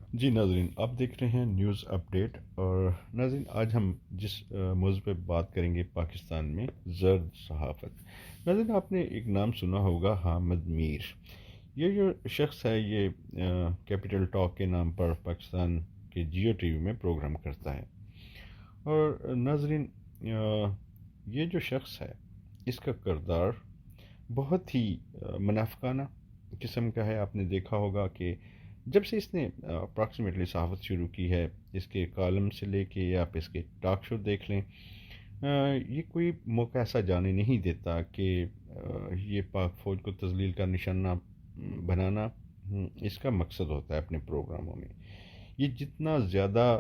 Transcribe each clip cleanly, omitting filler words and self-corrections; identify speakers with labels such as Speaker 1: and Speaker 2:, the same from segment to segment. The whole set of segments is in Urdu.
Speaker 1: جی ناظرین، آپ دیکھ رہے ہیں نیوز اپڈیٹ۔ اور ناظرین، آج ہم جس موضوع پہ بات کریں گے پاکستان میں زرد صحافت۔ ناظرین، آپ نے ایک نام سنا ہوگا، حامد میر۔ یہ جو شخص ہے، یہ کیپٹل ٹاک کے نام پر پاکستان کے جیو ٹی وی میں پروگرام کرتا ہے۔ اور ناظرین، یہ جو شخص ہے، اس کا کردار بہت ہی منافقانہ قسم کا ہے۔ آپ نے دیکھا ہوگا کہ جب سے اس نے اپراکسیمیٹلی صحافت شروع کی ہے، اس کے کالم سے لے کے یا آپ اس کے ٹاک شو دیکھ لیں، یہ کوئی موقع ایسا جانے نہیں دیتا کہ یہ پاک فوج کو تذلیل کا نشانہ بنانا اس کا مقصد ہوتا ہے اپنے پروگراموں میں۔ یہ جتنا زیادہ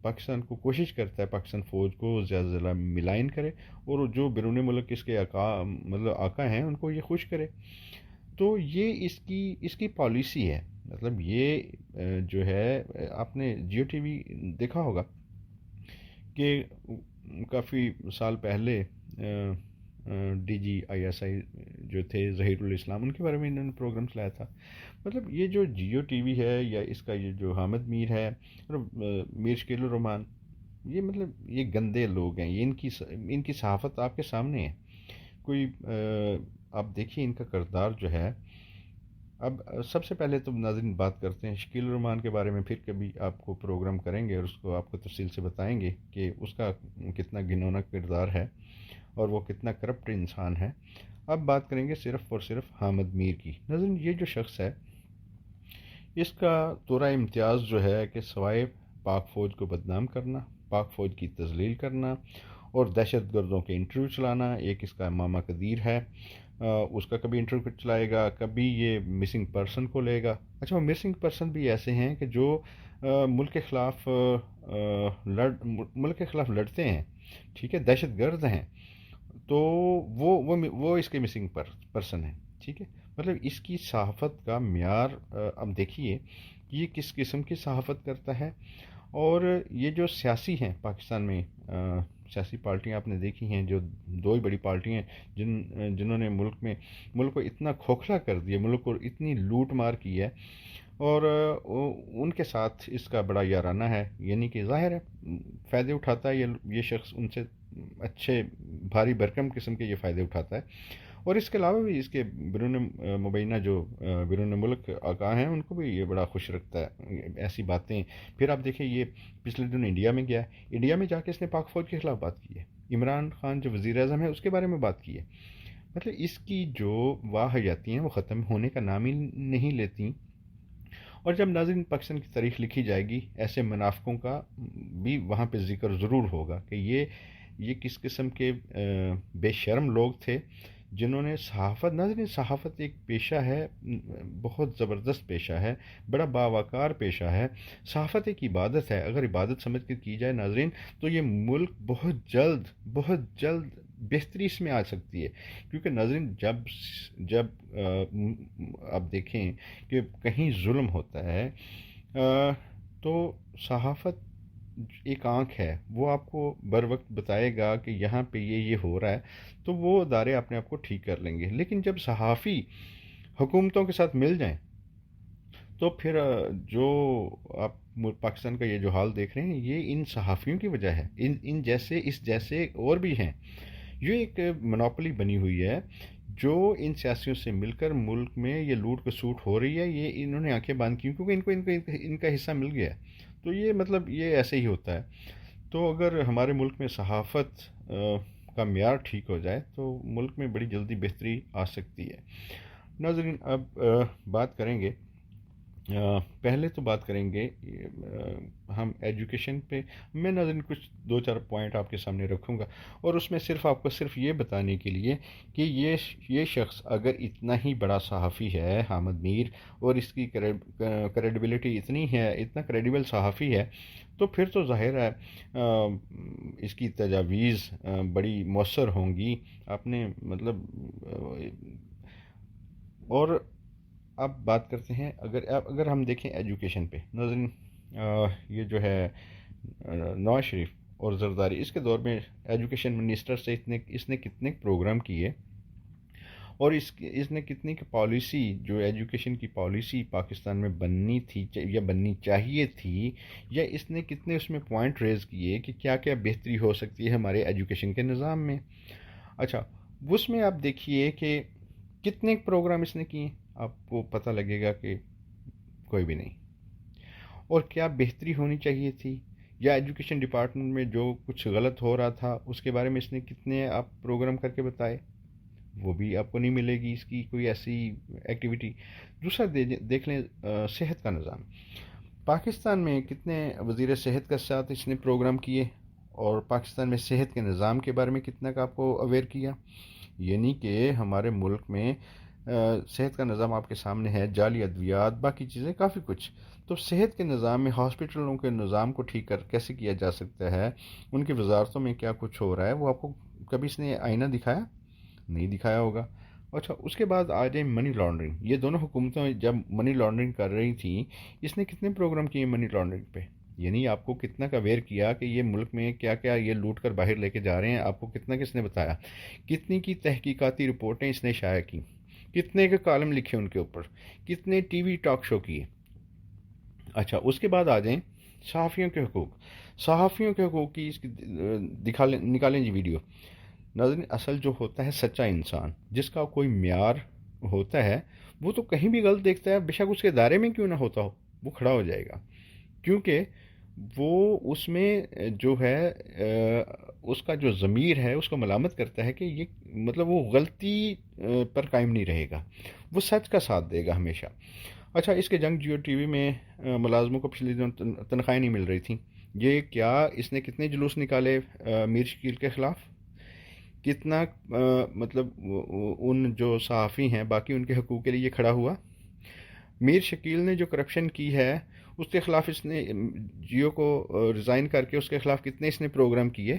Speaker 1: پاکستان کو کوشش کرتا ہے، پاکستان فوج کو زیادہ سے زیادہ ملائن کرے، اور جو بیرون ملک اس کے آقا ہیں ان کو یہ خوش کرے، تو یہ اس کی پالیسی ہے۔ مطلب یہ جو ہے، آپ نے جیو ٹی وی دیکھا ہوگا کہ کافی سال پہلے D G I S I جو تھے ظہیر الاسلام، ان کے بارے میں انہوں نے پروگرام چلایا تھا۔ مطلب یہ جو جیو ٹی وی ہے، یا اس کا یہ جو حامد میر ہے اور میر شکیل الرحمان، یہ مطلب یہ گندے لوگ ہیں۔ یہ ان کی صحافت آپ کے سامنے ہے۔ کوئی آپ دیکھیے ان کا کردار جو ہے۔ اب سب سے پہلے تو ناظرین بات کرتے ہیں شکیل الرحمان کے بارے میں، پھر کبھی آپ کو پروگرام کریں گے اور اس کو آپ کو تفصیل سے بتائیں گے کہ اس کا کتنا گھنونا کردار ہے اور وہ کتنا کرپٹ انسان ہے۔ اب بات کریں گے صرف اور صرف حامد میر کی۔ ناظرین، یہ جو شخص ہے، اس کا دورہ امتیاز جو ہے کہ سوائے پاک فوج کو بدنام کرنا، پاک فوج کی تذلیل کرنا اور دہشت گردوں کے انٹرویو چلانا، ایک اس کا ماما قدیر ہے۔ اس کا کبھی انٹرویو چلائے گا، کبھی یہ مسنگ پرسن کو لے گا۔ اچھا، وہ مسنگ پرسن بھی ایسے ہیں کہ جو ملک کے خلاف ملک کے خلاف لڑتے ہیں، ٹھیک ہے، دہشت گرد ہیں، تو وہ اس کے مسنگ پرسن ہیں، ٹھیک ہے۔ مطلب اس کی صحافت کا معیار اب دیکھیے، یہ کس قسم کی صحافت کرتا ہے۔ اور یہ جو سیاسی ہیں پاکستان میں، سیاسی پارٹیاں آپ نے دیکھی ہیں، جو دو ہی بڑی پارٹیاں ہیں جنہوں نے ملک کو اتنا کھوکھلا کر دیا، ملک کو اتنی لوٹ مار کی ہے، اور ان کے ساتھ اس کا بڑا یارانہ ہے، یعنی کہ ظاہر ہے فائدے اٹھاتا ہے یہ شخص ان سے اچھے بھاری بھرکم قسم کے یہ فائدے اٹھاتا ہے۔ اور اس کے علاوہ بھی اس کے بیرون مبینہ جو بیرون ملک آقا ہیں، ان کو بھی یہ بڑا خوش رکھتا ہے ایسی باتیں۔ پھر آپ دیکھیں، یہ پچھلے دن انڈیا میں گیا ہے، انڈیا میں جا کے اس نے پاک فوج کے خلاف بات کی ہے، عمران خان جو وزیر اعظم ہے اس کے بارے میں بات کی ہے۔ مطلب اس کی جو واہیاتی ہیں وہ ختم ہونے کا نام ہی نہیں لیتی۔ اور جب ناظرین پاکستان کی تاریخ لکھی جائے گی، ایسے منافقوں کا بھی وہاں پہ ذکر ضرور ہوگا کہ یہ کس قسم کے بے شرم لوگ تھے جنہوں نے صحافت، ناظرین صحافت ایک پیشہ ہے، بہت زبردست پیشہ ہے، بڑا باوقار پیشہ ہے۔ صحافت ایک عبادت ہے، اگر عبادت سمجھ کر کی جائے ناظرین، تو یہ ملک بہت جلد بہتری اس میں آ سکتی ہے۔ کیونکہ ناظرین جب آپ دیکھیں کہ کہیں ظلم ہوتا ہے، تو صحافت ایک آنکھ ہے، وہ آپ کو بر وقت بتائے گا کہ یہاں پہ یہ ہو رہا ہے، تو وہ ادارے اپنے آپ کو ٹھیک کر لیں گے۔ لیکن جب صحافی حکومتوں کے ساتھ مل جائیں، تو پھر جو آپ پاکستان کا یہ جو حال دیکھ رہے ہیں، یہ ان صحافیوں کی وجہ ہے۔ ان جیسے اس جیسے اور بھی ہیں۔ یہ ایک منوپلی بنی ہوئی ہے، جو ان سیاسیوں سے مل کر ملک میں یہ لوٹ کسوٹ ہو رہی ہے، یہ انہوں نے آنکھیں بند کی کیونکہ ان کا حصہ مل گیا ہے۔ تو یہ مطلب یہ ایسے ہی ہوتا ہے۔ تو اگر ہمارے ملک میں صحافت کا معیار ٹھیک ہو جائے تو ملک میں بڑی جلدی بہتری آ سکتی ہے۔ ناظرین، اب بات کریں گے، پہلے تو بات کریں گے ہم ایجوکیشن پہ۔ میں ناظرین کچھ دو چار پوائنٹ آپ کے سامنے رکھوں گا، اور اس میں آپ کو صرف یہ بتانے کے لیے کہ یہ شخص اگر اتنا ہی بڑا صحافی ہے، حامد میر، اور اس کی کریڈیبلٹی اتنی ہے، اتنا کریڈیبل صحافی ہے، تو پھر تو ظاہر ہے اس کی تجاویز بڑی مؤثر ہوں گی۔ آپ نے مطلب اور اب بات کرتے ہیں، اگر ہم دیکھیں ایجوکیشن پہ ناظرین، یہ جو ہے نواز شریف اور زرداری، اس کے دور میں ایجوکیشن منسٹر سے اس نے کتنے پروگرام کیے، اور اس نے کتنی کی پالیسی، جو ایجوکیشن کی پالیسی پاکستان میں بننی تھی یا بننی چاہیے تھی، یا اس نے کتنے اس میں پوائنٹ ریز کیے کہ کیا کیا بہتری ہو سکتی ہے ہمارے ایجوکیشن کے نظام میں۔ اچھا، اس میں آپ دیکھیے کہ کتنے پروگرام اس نے کیے، آپ کو پتہ لگے گا کہ کوئی بھی نہیں۔ اور کیا بہتری ہونی چاہیے تھی، یا ایجوکیشن ڈپارٹمنٹ میں جو کچھ غلط ہو رہا تھا اس کے بارے میں اس نے کتنے آپ پروگرام کر کے بتائے، وہ بھی آپ کو نہیں ملے گی اس کی کوئی ایسی ایکٹیویٹی۔ دوسرا دیکھ لیں صحت کا نظام، پاکستان میں کتنے وزیر صحت کا ساتھ اس نے پروگرام کیے، اور پاکستان میں صحت کے نظام کے بارے میں کتنا کا آپ کو اویئر کیا۔ یعنی کہ ہمارے ملک میں صحت کا نظام آپ کے سامنے ہے، جعلی ادویات، باقی چیزیں کافی کچھ۔ تو صحت کے نظام میں ہاسپٹلوں کے نظام کو ٹھیک کیسے کیا جا سکتا ہے، ان کی وزارتوں میں کیا کچھ ہو رہا ہے، وہ آپ کو کبھی اس نے آئینہ دکھایا؟ نہیں دکھایا ہوگا۔ اچھا، اس کے بعد آ جائیں منی لانڈرنگ، یہ دونوں حکومتیں جب منی لانڈرنگ کر رہی تھیں، اس نے کتنے پروگرام کیے منی لانڈرنگ پہ؟ یعنی آپ کو کتنا کا اویئر کیا کہ یہ ملک میں کیا کیا یہ لوٹ کر باہر لے کے جا رہے ہیں، آپ کو کتنا کس نے بتایا، کتنی کی تحقیقاتی رپورٹیں اس نے شائع کی، کتنے کے کالم لکھے ان کے اوپر، کتنے ٹی وی ٹاک شو کیے۔ اچھا، اس کے بعد آ جائیں صحافیوں کے حقوق، صحافیوں کے حقوق کی اس کی نکالیں جی ویڈیو۔ ناظرین، اصل جو ہوتا ہے سچا انسان، جس کا کوئی معیار ہوتا ہے، وہ تو کہیں بھی غلط دیکھتا ہے، بے شک اس کے دائرے میں کیوں نہ ہوتا ہو، وہ کھڑا ہو جائے گا، کیونکہ وہ اس میں جو ہے اس کا جو ضمیر ہے اس کو ملامت کرتا ہے کہ یہ مطلب وہ غلطی پر قائم نہیں رہے گا، وہ سچ کا ساتھ دے گا ہمیشہ۔ اچھا، اس کے جنگ جیو ٹی وی میں ملازموں کو پچھلے دنوں تنخواہیں نہیں مل رہی تھیں، یہ کیا اس نے کتنے جلوس نکالے میر شکیل کے خلاف، کتنا مطلب ان جو صحافی ہیں باقی ان کے حقوق کے لیے کھڑا ہوا۔ میر شکیل نے جو کرپشن کی ہے اس کے خلاف اس نے جیو کو ریزائن کر کے اس کے خلاف کتنے اس نے پروگرام کیے۔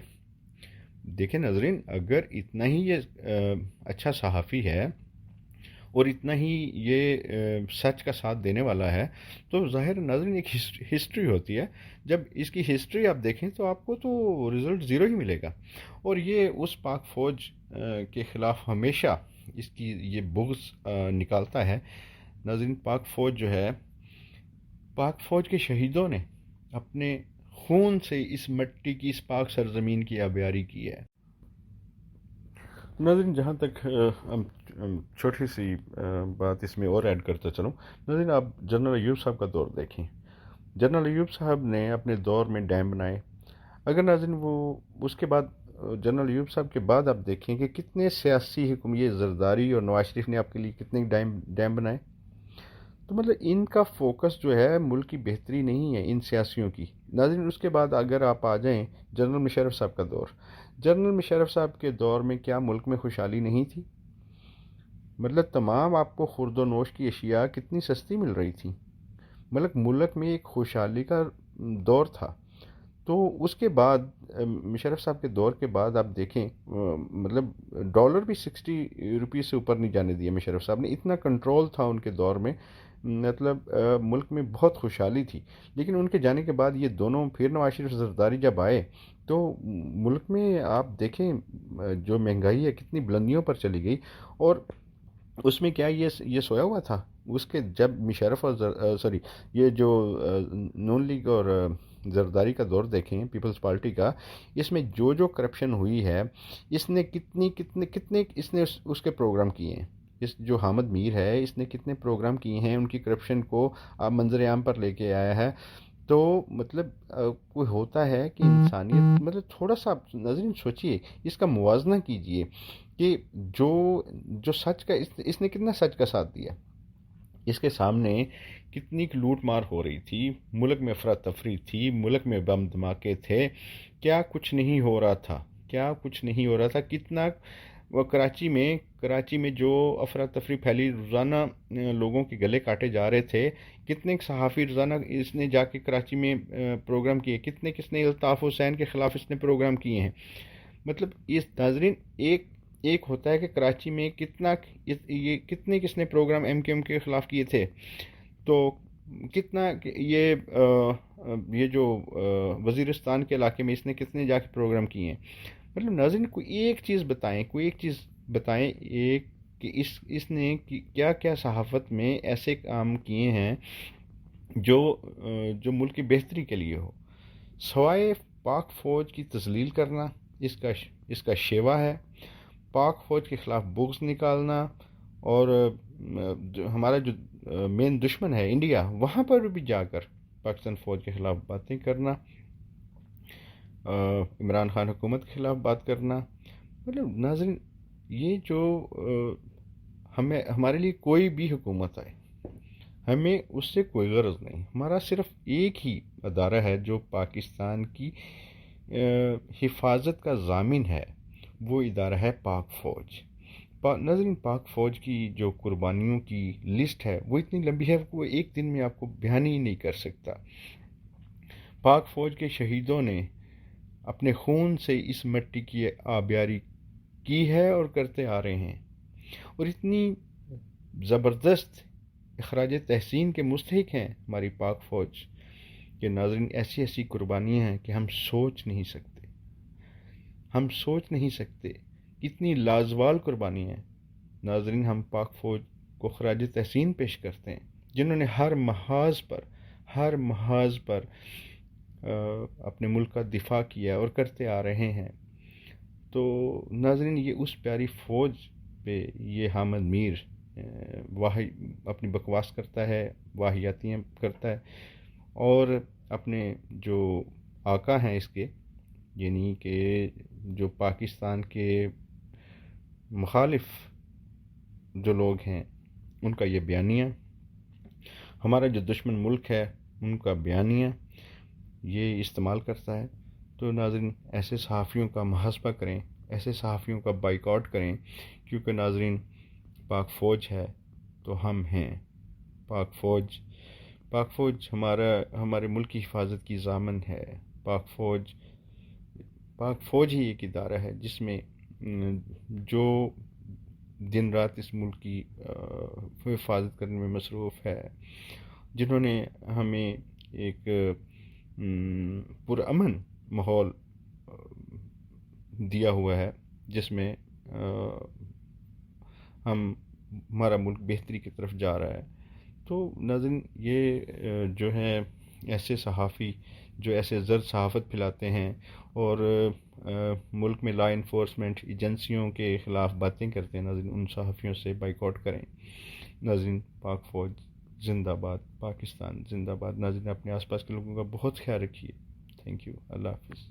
Speaker 1: دیکھیں ناظرین، اگر اتنا ہی یہ اچھا صحافی ہے اور اتنا ہی یہ سچ کا ساتھ دینے والا ہے، تو ظاہر ناظرین ایک ہسٹری ہوتی ہے، جب اس کی ہسٹری آپ دیکھیں تو آپ کو تو رزلٹ زیرو ہی ملے گا۔ اور یہ اس پاک فوج کے خلاف ہمیشہ اس کی یہ بغض نکالتا ہے۔ ناظرین، پاک فوج جو ہے، پاک فوج کے شہیدوں نے اپنے خون سے اس مٹی کی، اس پاک سرزمین کی آبیاری کی ہے۔ ناظرین، جہاں تک چھوٹی سی بات اس میں اور ایڈ کرتا چلوں، ناظرین آپ جنرل ایوب صاحب کا دور دیکھیں، جنرل ایوب صاحب نے اپنے دور میں ڈیم بنائے۔ اگر ناظرین وہ اس کے بعد جنرل ایوب صاحب کے بعد آپ دیکھیں کہ کتنے سیاسی حکم، یہ زرداری اور نواز شریف نے آپ کے لیے کتنے ڈیم بنائے، تو مطلب ان کا فوکس جو ہے ملک کی بہتری نہیں ہے ان سیاسیوں کی۔ ناظرین، اس کے بعد اگر آپ آ جائیں جنرل مشرف صاحب کا دور، جنرل مشرف صاحب کے دور میں کیا ملک میں خوشحالی نہیں تھی؟ مطلب تمام آپ کو خورد و نوش کی اشیاء کتنی سستی مل رہی تھی، مطلب ملک میں ایک خوشحالی کا دور تھا۔ تو اس کے بعد مشرف صاحب کے دور کے بعد آپ دیکھیں مطلب ڈالر بھی 60 روپیز سے اوپر نہیں جانے دیا مشرف صاحب نے، اتنا کنٹرول تھا ان کے دور میں، مطلب ملک میں بہت خوشحالی تھی۔ لیکن ان کے جانے کے بعد یہ دونوں پھر نواز شریف زرداری جب آئے تو ملک میں آپ دیکھیں جو مہنگائی ہے کتنی بلندیوں پر چلی گئی، اور اس میں کیا یہ سویا ہوا تھا اس کے جب مشرف اور سوری یہ جو نون لیگ اور زرداری کا دور دیکھیں پیپلز پارٹی کا، اس میں جو کرپشن ہوئی ہے، اس نے کتنے اس نے اس کے پروگرام کیے ہیں، اس جو حامد میر ہے اس نے کتنے پروگرام کیے ہیں، ان کی کرپشن کو آپ منظر عام پر لے کے آیا ہے۔ تو مطلب کوئی ہوتا ہے کہ انسانیت، مطلب تھوڑا سا ناظرین سوچئے، اس کا موازنہ کیجئے کہ جو سچ کا اس نے کتنا سچ کا ساتھ دیا، اس کے سامنے کتنی لوٹ مار ہو رہی تھی، ملک میں افراتفری تھی، ملک میں بم دھماکے تھے، کیا کچھ نہیں ہو رہا تھا، کیا کچھ نہیں ہو رہا تھا، کتنا وہ کراچی میں جو افراتفری پھیلی، روزانہ لوگوں کے گلے کاٹے جا رہے تھے، کتنے صحافی روزانہ اس نے جا کے کراچی میں پروگرام کیے، کس نے الطاف حسین کے خلاف اس نے پروگرام کیے ہیں۔ مطلب اس ناظرین ایک ہوتا ہے کہ کراچی میں کتنے کس نے پروگرام ایم کیو ایم کے خلاف کیے تھے، تو کتنا یہ جو وزیرستان کے علاقے میں اس نے کتنے جا کے پروگرام کیے ہیں۔ مطلب ناظرین کوئی ایک چیز بتائیں، ایک کہ اس نے کیا کیا صحافت میں ایسے کام کیے ہیں جو ملک کی بہتری کے لیے ہو. سوائے پاک فوج کی تذلیل کرنا اس کا شیوا ہے. پاک فوج کے خلاف بغض نکالنا اور ہمارا جو مین دشمن ہے انڈیا، وہاں پر بھی جا کر پاکستان فوج کے خلاف باتیں کرنا، عمران خان حکومت کے خلاف بات کرنا. مطلب ناظرین، یہ جو ہمارے لیے کوئی بھی حکومت آئے، ہمیں اس سے کوئی غرض نہیں. ہمارا صرف ایک ہی ادارہ ہے جو پاکستان کی حفاظت کا ضامن ہے، وہ ادارہ ہے پاک فوج. ناظرین، پاک فوج کی جو قربانیوں کی لسٹ ہے وہ اتنی لمبی ہے کہ وہ ایک دن میں آپ کو بیان ہی نہیں کر سکتا. پاک فوج کے شہیدوں نے اپنے خون سے اس مٹی کی آبیاری کی ہے اور کرتے آ رہے ہیں، اور اتنی زبردست اخراج تحسین کے مستحق ہیں ہماری پاک فوج کہ ناظرین، ایسی ایسی قربانیاں ہیں کہ ہم سوچ نہیں سکتے کتنی لازوال قربانی ہیں. ناظرین، ہم پاک فوج کو خراج تحسین پیش کرتے ہیں، جنہوں نے ہر محاذ پر اپنے ملک کا دفاع کیا اور کرتے آ رہے ہیں. تو ناظرین، یہ اس پیاری فوج پہ یہ حامد میر اپنی بکواس کرتا ہے، واہیاتیاں کرتا ہے، اور اپنے جو آقا ہیں اس کے، یعنی کہ جو پاکستان کے مخالف جو لوگ ہیں ان کا یہ بیانیہ، ہمارا جو دشمن ملک ہے ان کا بیانیہ یہ استعمال کرتا ہے. تو ناظرین، ایسے صحافیوں کا محاسبہ کریں، ایسے صحافیوں کا بائیکاٹ کریں، کیونکہ ناظرین، پاک فوج ہے تو ہم ہیں. پاک فوج ہمارے ملک کی حفاظت کی ضامن ہے. پاک فوج ہی ایک ادارہ ہے جس میں جو دن رات اس ملک کی حفاظت کرنے میں مصروف ہے، جنہوں نے ہمیں ایک پرامن ماحول دیا ہوا ہے جس میں ہمارا ملک بہتری کی طرف جا رہا ہے. تو ناظرین، یہ جو ہے ایسے صحافی جو ایسے زرد صحافت پھیلاتے ہیں اور ملک میں لا انفورسمنٹ ایجنسیوں کے خلاف باتیں کرتے ہیں، ناظرین ان صحافیوں سے بائیکاٹ کریں. ناظرین، پاک فوج زندہ باد، پاکستان زندہ باد. ناظرین، اپنے آس پاس کے لوگوں کا بہت خیال رکھیے. Thank you. اللہ حافظ.